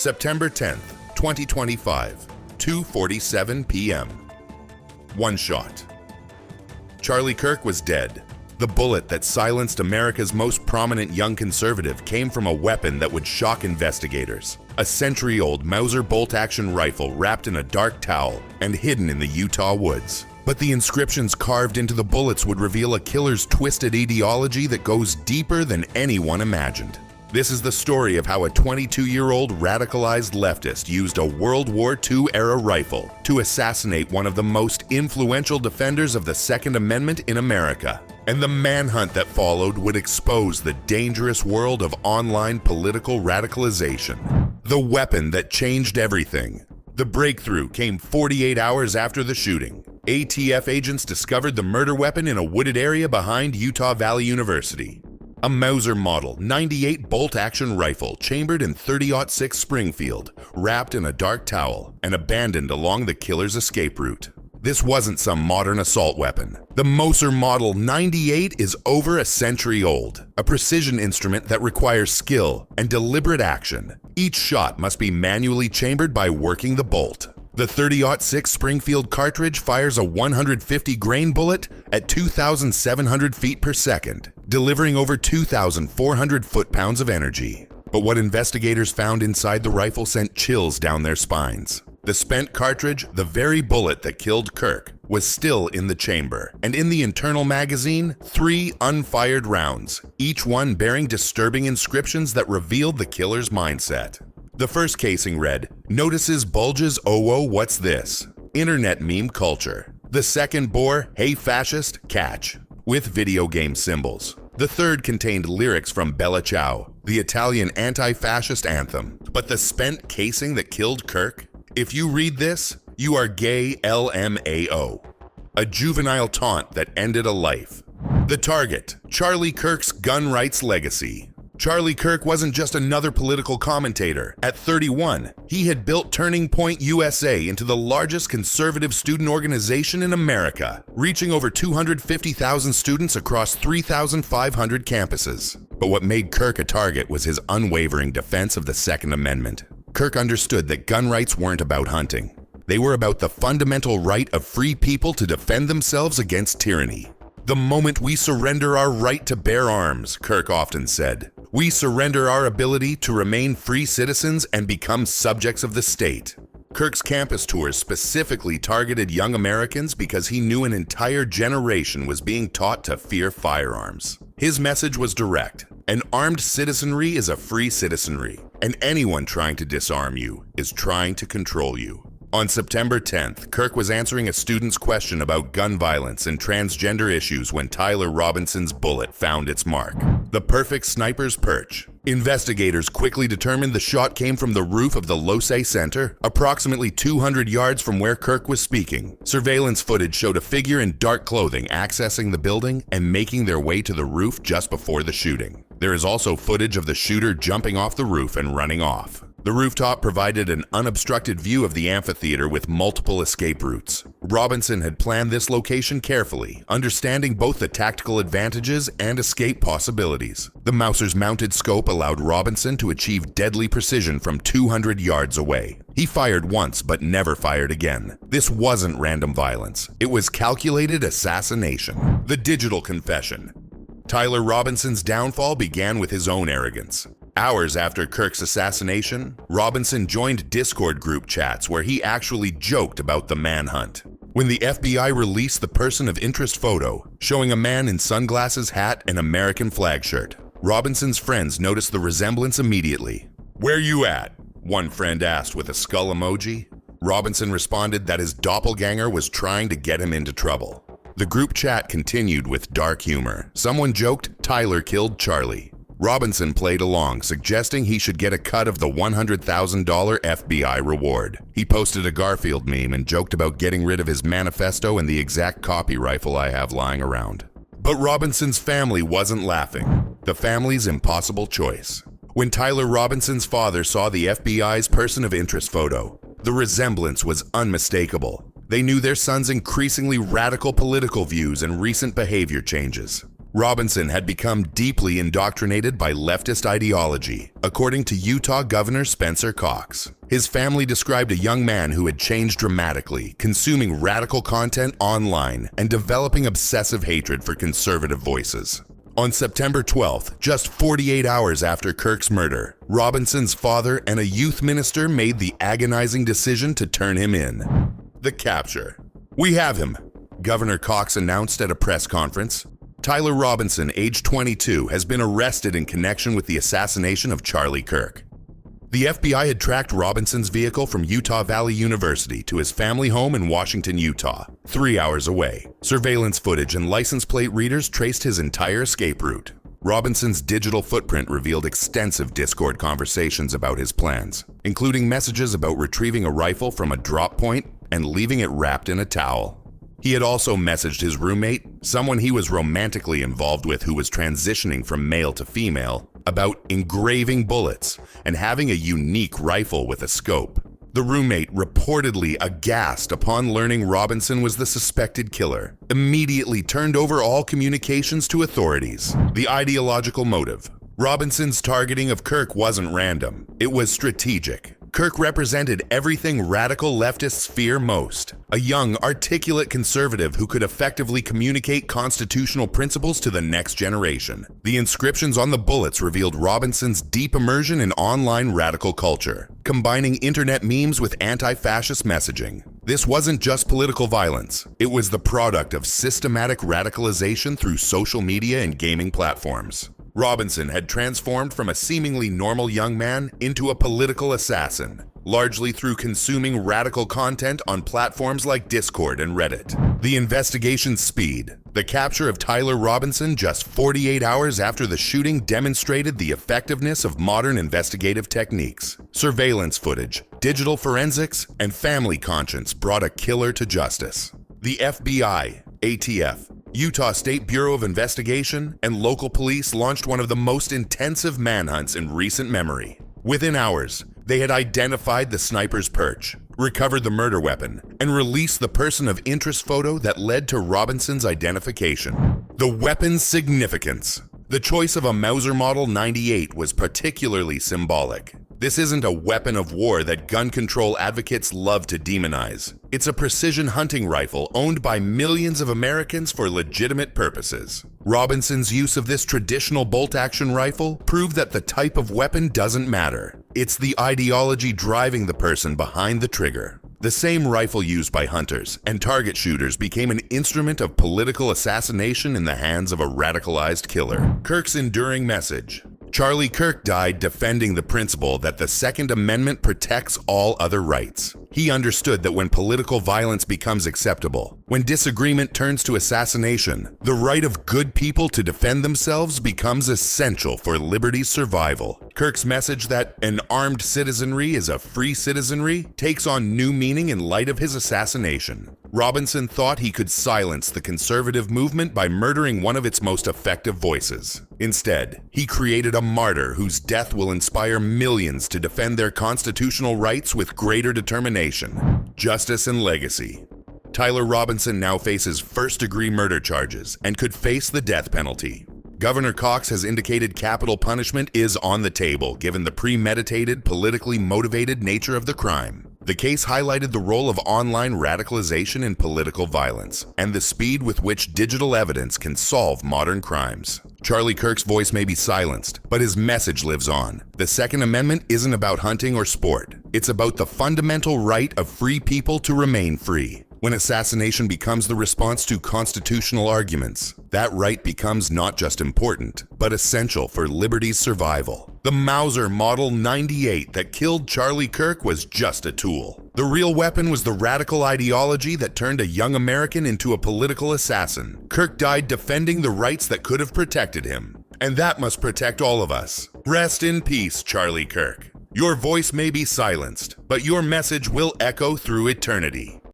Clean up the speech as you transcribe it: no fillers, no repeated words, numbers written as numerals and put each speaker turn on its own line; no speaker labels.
September 10th, 2025, 2:47 p.m. One shot. Charlie Kirk was dead. The bullet that silenced America's most prominent young conservative came from a weapon that would shock investigators. A century-old Mauser bolt-action rifle wrapped in a dark towel and hidden in the Utah woods. But the inscriptions carved into the bullets would reveal a killer's twisted ideology that goes deeper than anyone imagined. This is the story of how a 22-year-old radicalized leftist used a World War II-era rifle to assassinate one of the most influential defenders of the Second Amendment in America. And the manhunt that followed would expose the dangerous world of online political radicalization. The weapon that changed everything. The breakthrough came 48 hours after the shooting. ATF agents discovered the murder weapon in a wooded area behind Utah Valley University. A Mauser Model 98 bolt-action rifle chambered in .30-06 Springfield, wrapped in a dark towel, and abandoned along the killer's escape route. This wasn't some modern assault weapon. The Mauser Model 98 is over a century old, a precision instrument that requires skill and deliberate action. Each shot must be manually chambered by working the bolt. The .30-06 Springfield cartridge fires a 150-grain bullet at 2,700 feet per second, delivering over 2,400 foot-pounds of energy. But what investigators found inside the rifle sent chills down their spines. The spent cartridge, the very bullet that killed Kirk, was still in the chamber, and in the internal magazine, 3 unfired rounds, each one bearing disturbing inscriptions that revealed the killer's mindset. The first casing read, "Notices bulges, oh what's this?" Internet meme culture. The second bore, "Hey fascist, catch," with video game symbols. The third contained lyrics from Bella Ciao, the Italian anti-fascist anthem. But the spent casing that killed Kirk? If you read this, you are gay LMAO. A juvenile taunt that ended a life. The target, Charlie Kirk's gun rights legacy. Charlie Kirk wasn't just another political commentator. At 31, he had built Turning Point USA into the largest conservative student organization in America, reaching over 250,000 students across 3,500 campuses. But what made Kirk a target was his unwavering defense of the Second Amendment. Kirk understood that gun rights weren't about hunting. They were about the fundamental right of free people to defend themselves against tyranny. "The moment we surrender our right to bear arms," Kirk often said, "we surrender our ability to remain free citizens and become subjects of the state." Kirk's campus tours specifically targeted young Americans because he knew an entire generation was being taught to fear firearms. His message was direct. An armed citizenry is a free citizenry, and anyone trying to disarm you is trying to control you. On September 10th, Kirk was answering a student's question about gun violence and transgender issues when Tyler Robinson's bullet found its mark. The perfect sniper's perch. Investigators quickly determined the shot came from the roof of the Losay Center, approximately 200 yards from where Kirk was speaking. Surveillance footage showed a figure in dark clothing accessing the building and making their way to the roof just before the shooting. There is also footage of the shooter jumping off the roof and running off. The rooftop provided an unobstructed view of the amphitheater with multiple escape routes. Robinson had planned this location carefully, understanding both the tactical advantages and escape possibilities. The Mauser's mounted scope allowed Robinson to achieve deadly precision from 200 yards away. He fired once but never fired again. This wasn't random violence. It was calculated assassination. The digital confession. Tyler Robinson's downfall began with his own arrogance. Hours after Kirk's assassination, Robinson joined Discord group chats where he actually joked about the manhunt. When the FBI released the person of interest photo, showing a man in sunglasses, hat, and American flag shirt, Robinson's friends noticed the resemblance immediately. "Where you at?" one friend asked with a skull emoji. Robinson responded that his doppelganger was trying to get him into trouble. The group chat continued with dark humor. Someone joked, "Tyler killed Charlie." Robinson played along, suggesting he should get a cut of the $100,000 FBI reward. He posted a Garfield meme and joked about getting rid of his manifesto and the exact copy rifle I have lying around. But Robinson's family wasn't laughing. The family's impossible choice. When Tyler Robinson's father saw the FBI's person of interest photo, the resemblance was unmistakable. They knew their son's increasingly radical political views and recent behavior changes. Robinson had become deeply indoctrinated by leftist ideology, according to Utah Governor Spencer Cox. His family described a young man who had changed dramatically, consuming radical content online and developing obsessive hatred for conservative voices. On September 12th, just 48 hours after Kirk's murder, Robinson's father and a youth minister made the agonizing decision to turn him in. The capture. "We have him," Governor Cox announced at a press conference. Tyler Robinson, age 22, has been arrested in connection with the assassination of Charlie Kirk. The FBI had tracked Robinson's vehicle from Utah Valley University to his family home in Washington, Utah, 3 hours away. Surveillance footage and license plate readers traced his entire escape route. Robinson's digital footprint revealed extensive Discord conversations about his plans, including messages about retrieving a rifle from a drop point and leaving it wrapped in a towel. He had also messaged his roommate, someone he was romantically involved with who was transitioning from male to female, about engraving bullets and having a unique rifle with a scope. The roommate, reportedly aghast upon learning Robinson was the suspected killer, immediately turned over all communications to authorities. The ideological motive. Robinson's targeting of Kirk wasn't random. It was strategic. Kirk represented everything radical leftists fear most. A young, articulate conservative who could effectively communicate constitutional principles to the next generation. The inscriptions on the bullets revealed Robinson's deep immersion in online radical culture, combining internet memes with anti-fascist messaging. This wasn't just political violence. It was the product of systematic radicalization through social media and gaming platforms. Robinson had transformed from a seemingly normal young man into a political assassin, largely through consuming radical content on platforms like Discord and Reddit. The investigation's speed. The capture of Tyler Robinson just 48 hours after the shooting demonstrated the effectiveness of modern investigative techniques. Surveillance footage, digital forensics, and family conscience brought a killer to justice. The FBI, ATF, Utah State Bureau of Investigation, and local police launched one of the most intensive manhunts in recent memory. Within hours, they had identified the sniper's perch, recovered the murder weapon, and released the person of interest photo that led to Robinson's identification. The weapon's significance. The choice of a Mauser Model 98 was particularly symbolic. This isn't a weapon of war that gun control advocates love to demonize. It's a precision hunting rifle owned by millions of Americans for legitimate purposes. Robinson's use of this traditional bolt-action rifle proved that the type of weapon doesn't matter. It's the ideology driving the person behind the trigger. The same rifle used by hunters and target shooters became an instrument of political assassination in the hands of a radicalized killer. Kirk's enduring message. Charlie Kirk died defending the principle that the Second Amendment protects all other rights. He understood that when political violence becomes acceptable, when disagreement turns to assassination, the right of good people to defend themselves becomes essential for liberty's survival. Kirk's message that an armed citizenry is a free citizenry takes on new meaning in light of his assassination. Robinson thought he could silence the conservative movement by murdering one of its most effective voices. Instead, he created a martyr whose death will inspire millions to defend their constitutional rights with greater determination. Justice and legacy. Tyler Robinson now faces first-degree murder charges and could face the death penalty. Governor Cox has indicated capital punishment is on the table given the premeditated, politically motivated nature of the crime. The case highlighted the role of online radicalization in political violence and the speed with which digital evidence can solve modern crimes. Charlie Kirk's voice may be silenced, but his message lives on. The Second Amendment isn't about hunting or sport. It's about the fundamental right of free people to remain free. When assassination becomes the response to constitutional arguments, that right becomes not just important, but essential for liberty's survival. The Mauser Model 98 that killed Charlie Kirk was just a tool. The real weapon was the radical ideology that turned a young American into a political assassin. Kirk died defending the rights that could have protected him. And that must protect all of us. Rest in peace, Charlie Kirk. Your voice may be silenced, but your message will echo through eternity.